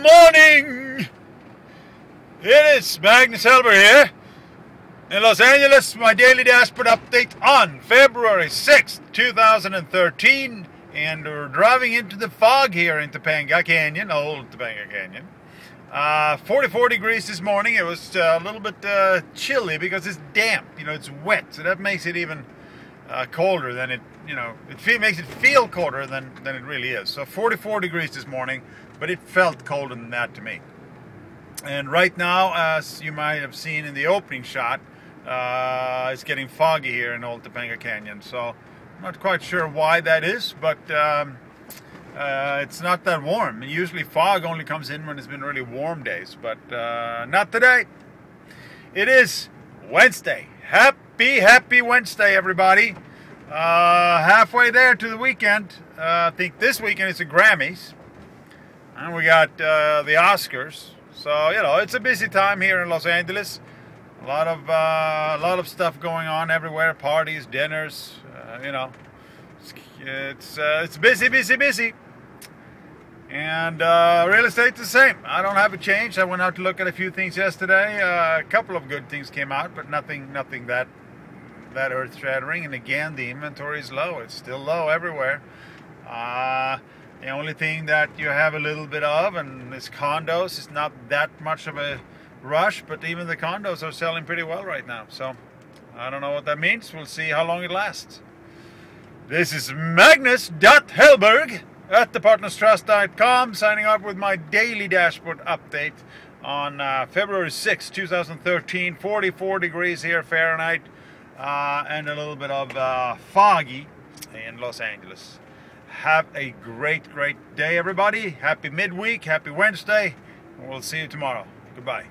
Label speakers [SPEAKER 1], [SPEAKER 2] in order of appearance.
[SPEAKER 1] morning! It is Magnus Helber here in Los Angeles, my daily dashboard update on February 6th, 2013. And we're driving into the fog here in Topanga Canyon, old Topanga Canyon. 44 degrees this morning. It was a little bit chilly because it's damp, it's wet. So that makes it even colder than it, makes it feel colder than it really is. So 44 degrees this morning, but it felt colder than that to me. And right now, as you might have seen in the opening shot, it's getting foggy here in Old Topanga Canyon. So I'm not quite sure why that is, but it's not that warm. Usually fog only comes in when it's been really warm days, but not today. It is Wednesday. Happy Wednesday, everybody. Halfway there to the weekend. I think this weekend is the Grammys. And we got the Oscars. So, it's a busy time here in Los Angeles. A lot of stuff going on everywhere. Parties, dinners, It's busy. And real estate's the same. I don't have a change. I went out to look at a few things yesterday. A couple of good things came out, but nothing that earth-shattering. And again, the inventory is low. It's still low everywhere. The only thing that you have a little bit of, and is condos. It's not that much of a rush, but even the condos are selling pretty well right now. So I don't know what that means. We'll see how long it lasts. This is Magnus.Helberg at thepartnerstrust.com, signing off with my daily dashboard update on February 6, 2013. 44 degrees here Fahrenheit, and a little bit of foggy in Los Angeles. Have a great day, everybody. Happy midweek, happy Wednesday. We'll see you tomorrow. Goodbye.